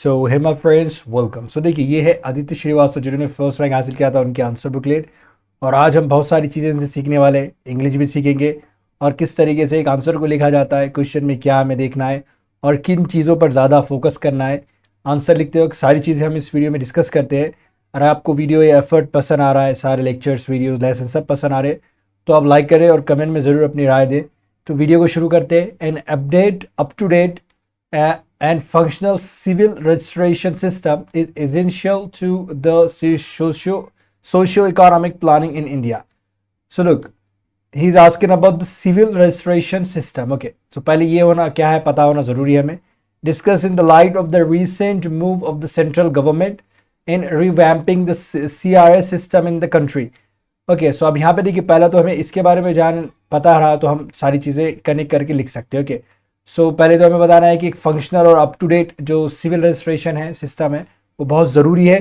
So hey my friends, welcome. So देखिए, ये है आदित्य श्रीवास्तव जिन्होंने फर्स्ट रैंक हासिल किया था, उनके आंसर बुकलेट। और आज हम बहुत सारी चीज़ें इनसे सीखने वाले हैं। इंग्लिश भी सीखेंगे और किस तरीके से एक आंसर को लिखा जाता है, क्वेश्चन में क्या हमें देखना है और किन चीज़ों पर ज़्यादा फोकस करना है। आंसर लिखते वक्त सारी चीज़ें हम इस वीडियो में डिस्कस करते हैं। अगर आपको वीडियो या एफर्ट पसंद आ रहा है, सारे लेक्चर्स, वीडियोज़, लेसन सब पसंद आ रहे हैं, तो आप लाइक करें और कमेंट में ज़रूर अपनी राय दें। तो वीडियो को शुरू करते हैं। An update up to date and functional civil registration system is essential to the socio-economic planning in India. So look, he's asking about the civil registration system. Okay, so पहले ये होना क्या है, पता होना ज़रूरी है हमें। Discuss in the light of the recent move of the central government in revamping the CRS system in the country. Okay, so अब यहाँ पे देखिए, पहला तो हमें इसके बारे में जान पता रहा तो हम सारी चीज़ें कनेक्ट करके लिख सकते हैं। ओके, सो पहले तो हमें बताना है कि एक फंक्शनल और अप टू डेट जो सिविल रजिस्ट्रेशन है, सिस्टम है, वो बहुत ज़रूरी है।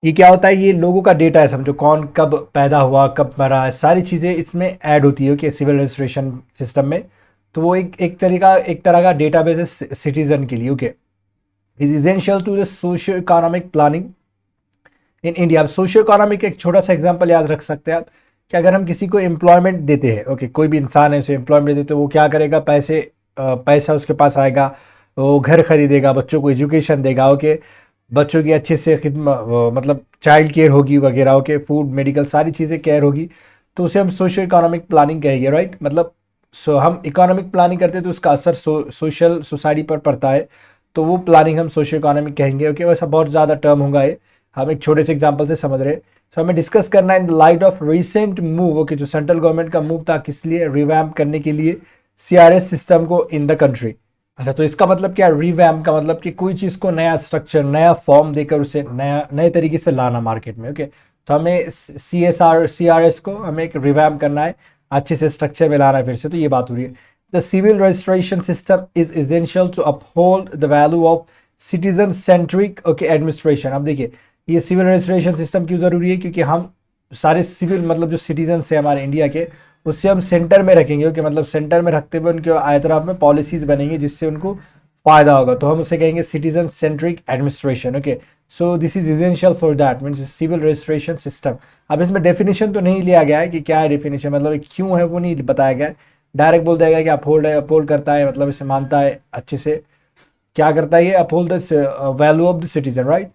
ये क्या होता है, ये लोगों का डेटा है, समझो कौन कब पैदा हुआ, कब मरा है, सारी चीज़ें इसमें ऐड होती है। ओके, सिविल रजिस्ट्रेशन सिस्टम में। तो वो एक तरह का डेटाबेस है सिटीजन के लिए। Okay, is essential to the socio economic planning in India. अब सोशियो इकोनॉमिक एक छोटा सा एग्जांपल याद रख सकते हैं आप कि अगर हम किसी को एम्प्लॉयमेंट देते हैं, ओके, कोई भी इंसान है उसे एम्प्लॉयमेंट देते हैं, वो क्या करेगा, पैसा उसके पास आएगा, वो घर खरीदेगा, बच्चों को एजुकेशन देगा। ओके, बच्चों की अच्छे से मतलब चाइल्ड केयर होगी वगैरह। ओके, फूड, मेडिकल, सारी चीज़ें केयर होगी, तो उसे हम सोशियो इकोनॉमिक प्लानिंग कहेंगे, राइट। मतलब हम इकोनॉमिक प्लानिंग करते हैं तो उसका असर सोशल सोसाइटी पर पड़ता है, तो वो प्लानिंग हम सोशियो इकोनॉमिक कहेंगे। ओके, वैसा बहुत ज़्यादा टर्म होगा ये, हम एक छोटे से एग्जांपल से समझ रहे हैं। सो हमें डिस्कस करना है in the light of recent move. Okay, जो सेंट्रल गवर्नमेंट का मूव था, किस लिए, रिवैम्प करने के लिए सीआरएस सिस्टम को इन द कंट्री। अच्छा, तो इसका मतलब क्या, रिवैम्प का मतलब कि कोई चीज़ को नया स्ट्रक्चर, नया फॉर्म देकर उसे नए तरीके से लाना मार्केट में। ओके, तो हमें सीआरएस को हमें एक रिवैम्प करना है, अच्छे से स्ट्रक्चर में लाना है फिर से। तो ये बात हो रही है। The civil registration system is essential to uphold the value of citizen centric, okay, administration. अब देखिए, ये सिविल रजिस्ट्रेशन सिस्टम क्यों ज़रूरी है, क्योंकि हम सारे सिविल मतलब जो सिटीजन्स हैं हमारे इंडिया के, उससे हम सेंटर में रखेंगे। ओके, मतलब सेंटर में रखते हुए उनके आयतराफ में पॉलिसीज बनेंगी जिससे उनको फायदा होगा, तो हम उसे कहेंगे citizen centric administration. Okay, so this is essential for that means civil registration system. अब इसमें डेफिनेशन तो नहीं लिया गया है कि क्या है डेफिनेशन, मतलब क्यों है वो नहीं बताया गया है। डायरेक्ट बोल देगा कि अपहोल्ड है, अपहोल्ड करता है, मतलब इसे मानता है अच्छे से। क्या करता है ये, uphold the value of the citizen, right.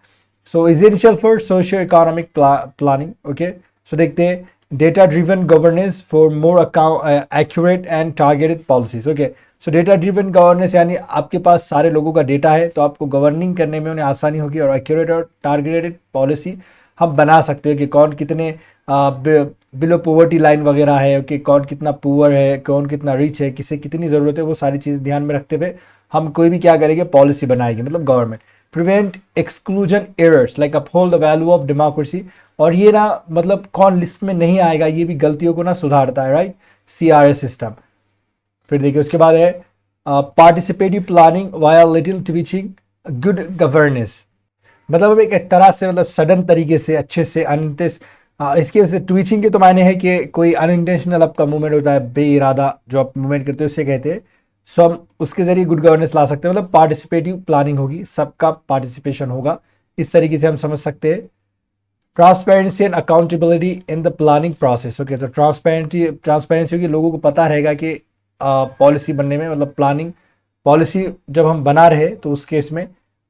So essential for socio economic planning. Okay, so देखते हैं, data driven governance for more accurate and targeted policies. Okay, so data driven governance यानी आपके पास सारे लोगों का डेटा है, तो आपको गवर्निंग करने में उन्हें आसानी होगी और एक्यूरेट और टारगेटेड पॉलिसी हम बना सकते हैं कि कौन कितने बिलो पॉवर्टी लाइन वगैरह है, कि कौन कितना पुअर है, कौन कितना रिच है, किसे कितनी ज़रूरत है, वो सारी चीज़ ध्यान में रखते हुए हम कोई भी क्या करेंगे, पॉलिसी बनाएगी, मतलब government. Prevent exclusion errors like uphold the value of democracy. और ये ना मतलब कौन लिस्ट में नहीं आएगा, ये भी गलतियों को ना सुधारता है, राइट, सीआरएस सिस्टम। फिर देखिए उसके बाद है participative planning via little twitching good governance. मतलब हम एक तरह से मतलब सडन तरीके से अच्छे से इसके वजह से ट्विचिंग के तो मायने है कि कोई अनइंटेंशनल आपका मूवमेंट होता है, बेइरादा जो आप मूवमेंट करते हो उसे कहते हैं। सो हम उसके जरिए गुड गवर्नेंस ला सकते हैं, मतलब पार्टिसिपेटिव प्लानिंग होगी, सबका पार्टिसिपेशन होगा, इस तरीके से हम समझ सकते हैं। Transparency and accountability in the planning process. Okay, तो ट्रांसपेरेंसी होगी, लोगों को पता रहेगा कि पॉलिसी बनने में, मतलब प्लानिंग पॉलिसी जब हम बना रहे तो उस केस में।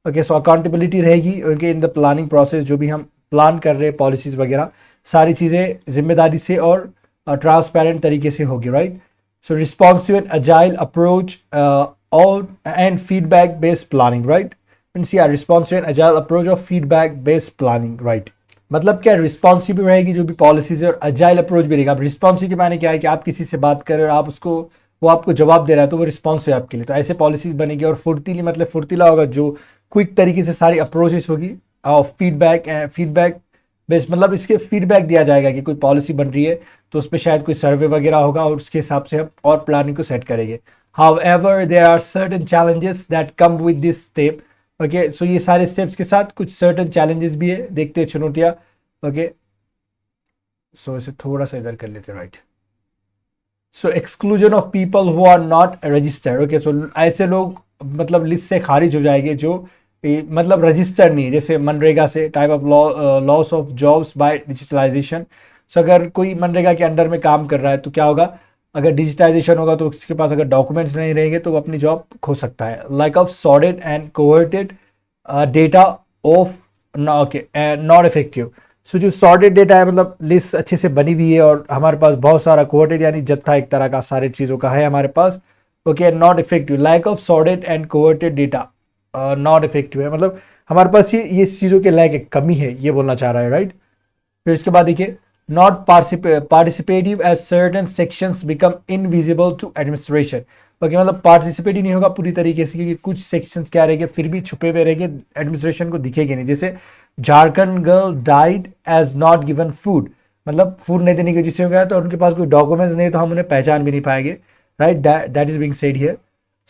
ओके, सो अकाउंटेबिलिटी रहेगी। Okay, in the planning process, जो भी हम प्लान कर रहे हैं पॉलिसीज वगैरह, सारी चीज़ें जिम्मेदारी से और ट्रांसपेरेंट तरीके से होगी, right. So responsive and agile approach और and feedback based planning, right. Means या responsive and agile approach of feedback based planning, right. मतलब क्या, रिस्पॉन्सिव भी रहेगी जो भी पॉलिसीज है, और अजाइल अप्रोच भी रहेगा। अब रिस्पॉन्सिव के माने क्या है कि आप किसी से बात कर रहे हो, आप उसको, वो आपको जवाब दे रहा है, तो वो रिस्पॉन्सिव है आपके लिए, तो ऐसे पॉलिसीज बनेगी। और फुर्तीली मतलब फुर्तीला होगा, जो क्विक तरीके से सारी अप्रोचेस होगी। फीडबैक बेस्ड मतलब इसके फीडबैक दिया जाएगा कि कोई पॉलिसी बन रही है तो उस पर शायद कोई सर्वे वगैरह होगा और उसके हिसाब से हम और प्लानिंग को सेट करेंगे। However there are certain challenges that come with this step. Okay, so ये सारे स्टेप्स के साथ कुछ सर्टेन चैलेंजेस भी है, देखते हैं चुनौतियां। ओके, सो इसे थोड़ा सा इधर कर लेते हैं, right. So exclusion of people who are not registered. Okay, so ऐसे लोग मतलब लिस्ट से खारिज हो जाएंगे जो मतलब रजिस्टर नहीं है, जैसे मनरेगा से type of loss of jobs by digitalization. So अगर कोई मनरेगा के अंडर में काम कर रहा है तो क्या होगा, अगर डिजिटाइजेशन होगा तो उसके पास अगर डॉक्यूमेंट्स नहीं रहेंगे तो वो अपनी जॉब खो सकता है। Like of sorted and converted data of okay not effective. So जो सॉर्टेड डेटा है मतलब लिस्ट अच्छे से बनी हुई है और हमारे पास बहुत सारा कोवर्टेड यानी जत्था एक तरह का सारे चीज़ों का है हमारे पास। Okay not effective, like of sorted and converted data not effective है, मतलब हमारे पास ये चीज़ों के लैक एक कमी है, ये बोलना चाह रहा है, राइट। फिर इसके बाद देखिए not participative as certain sections become invisible to administration. Okay मतलब पार्टिसिपेट ही नहीं होगा पूरी तरीके से, क्योंकि कुछ सेक्शंस क्या रहेंगे फिर भी छुपे हुए रहेंगे, एडमिनिस्ट्रेशन को दिखेंगे नहीं। जैसे Jharkhand girl died as not given food, मतलब फूड नहीं देने की वजह से हो गया तो उनके पास कोई डॉक्यूमेंट्स नहीं तो हम उन्हें पहचान भी नहीं पाएंगे, right. That is being said here.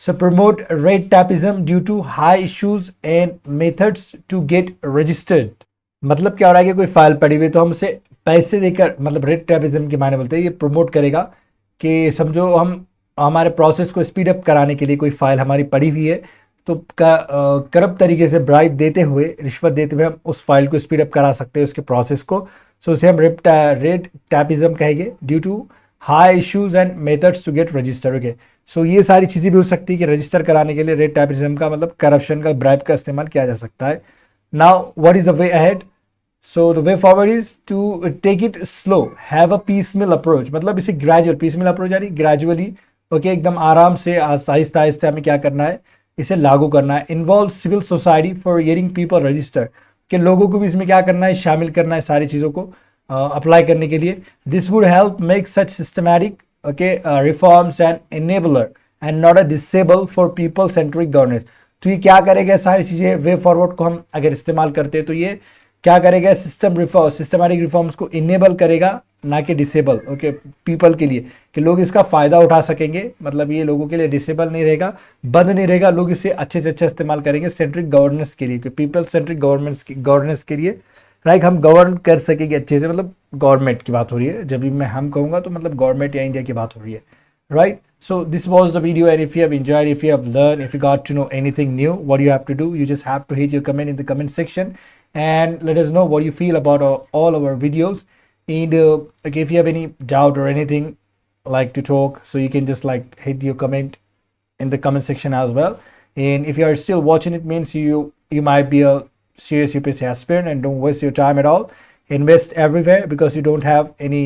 So promote red tapism due to high issues and methods to get registered। मतलब क्या हो रहा है कि कोई फाइल पड़ी हुई तो हम उसे पैसे देकर, मतलब रेड टैपिज्म के मायने बोलते हैं, ये प्रमोट करेगा कि समझो हम हमारे प्रोसेस को स्पीड अप कराने के लिए कोई फाइल हमारी पड़ी हुई है तो करप्ट तरीके से ब्राइब देते हुए, रिश्वत देते हुए हम उस फाइल को स्पीड अप करा सकते हैं उसके प्रोसेस को। सो उसे हम रेड टैपिज्म कहेंगे due to high issues and methods to get register. Okay so ये सारी चीज़ें भी हो सकती है कि रजिस्टर कराने के लिए रेड टैपिज्म का मतलब करप्शन का, ब्राइब का इस्तेमाल किया जा सकता है। Now what is the way ahead? So the way forward is to take it slow, have a piecemeal approach, मतलब इसे ग्रेजुअल, पीसमिल अप्रोच यानी ग्रेजुअली, ओके एकदम आराम से आहिस्ता आहिस्ता हमें क्या करना है, इसे लागू करना है। Involve civil society for hearing people register, कि लोगों को भी इसमें क्या करना है, शामिल करना है सारी चीज़ों को अप्लाई करने के लिए। This would help make such systematic okay reforms and enabler and not a disable for people centric governance. तो ये क्या करेगा, सारी चीज़ें वे फॉरवर्ड को हम अगर इस्तेमाल करते हैं तो ये क्या करेगा, सिस्टमैटिक रिफॉर्म्स को इनेबल करेगा, ना कि डिसेबल, ओके पीपल के लिए, कि लोग इसका फ़ायदा उठा सकेंगे, मतलब ये लोगों के लिए डिसेबल नहीं रहेगा, बंद नहीं रहेगा, लोग इसे अच्छे से अच्छा इस्तेमाल करेंगे सेंट्रिक गवर्नेंस के लिए, पीपल सेंट्रिक गवर्नेंस के लिए, राइट। हम गवर्न कर सकेंगे अच्छे से, मतलब गवर्नमेंट की बात हो रही है, जब भी मैं हम कहूँगा तो मतलब गवर्नमेंट या इंडिया की बात हो रही है, right? So this was the video, and if you have enjoyed, if you have learned, if you got to know anything new, what you have to do, you just have to hit your comment in the comment section and let us know what you feel about all our videos. And like if you have any doubt or anything like to talk, so you can just like hit your comment in the comment section as well. And if you are still watching, it means you might be a serious UPSC aspirant, and don't waste your time at all. Invest everywhere because you don't have any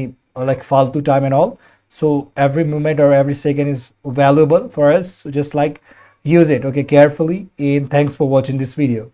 like faltu time and all. So every moment or every second is valuable for us, so just like use it, okay, carefully. And thanks for watching this video.